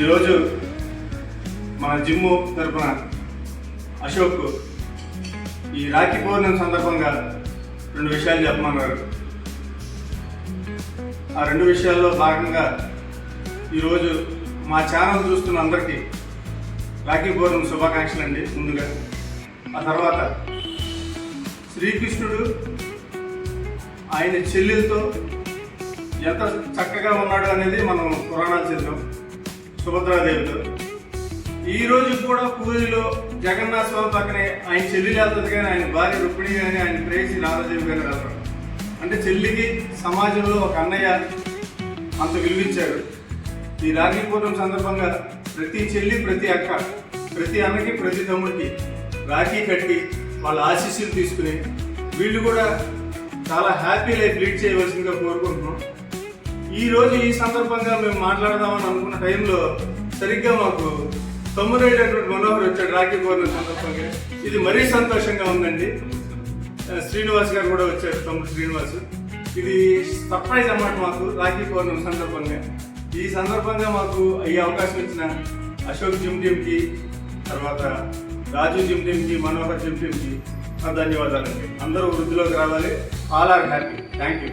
ఈరోజు మన జిమ్ము తరపున అశోక్ ఈ రాఖీ పౌర్ణమి సందర్భంగా 2 విషయాలు చెప్పమన్నారు. ఆ 2 విషయాల్లో భాగంగా ఈరోజు మా ఛానల్ చూస్తున్న అందరికీ రాఖీ పౌర్ణమి శుభాకాంక్షలు అండి. ముందుగా ఆ తర్వాత శ్రీకృష్ణుడు ఆయన చెల్లెలతో ఎంత చక్కగా ఉన్నాడు అనేది మనం పురాణాలు చదివాం. సుభద్రాదేవితో ఈరోజు కూడా పూజలో జగన్నాథ స్వామి పక్కనే ఆయన చెల్లి వెళ్తుంది, కానీ ఆయన భార్య రుక్మిణి కానీ ఆయన ప్రేయసి రాధాదేవి గారు వెళ్తారు. అంటే చెల్లికి సమాజంలో ఒక అన్నయ్య అంత విలువించారు. ఈ రాఖీ పౌర్ణమి సందర్భంగా ప్రతి చెల్లి, ప్రతి అక్క, ప్రతి అన్నకి, ప్రతి తమ్ముడికి రాఖీ కట్టి వాళ్ళ ఆశీస్సులు తీసుకుని వీళ్ళు కూడా చాలా హ్యాపీ లైఫ్ లీడ్ చేయవలసిందిగా కోరుకుంటున్నాం. ఈ సందర్భంగా మేము మాట్లాడదామని అనుకున్న టైంలో సరిగ్గా మాకు తమ్ముడైనటువంటి మనోహర్ వచ్చాడు రాఖీ పౌర్ణమి సందర్భంగా. ఇది మరీ సంతోషంగా ఉందండి. శ్రీనివాస్ గారు కూడా వచ్చారు, తమ్ముడు శ్రీనివాస్. ఇది సర్ప్రైజ్ అన్నమాట మాకు రాఖీ పౌర్ణమి సందర్భంగా. ఈ సందర్భంగా మాకు ఈ అవకాశం ఇచ్చిన అశోక్ జిమ్ టీమ్కి, తర్వాత రాజు జిమ్ టీమ్కి, మనోహర్ జిమ్ టీమ్కి ధన్యవాదాలండి. అందరూ వృద్ధిలోకి రావాలి. All are happy. Thank you.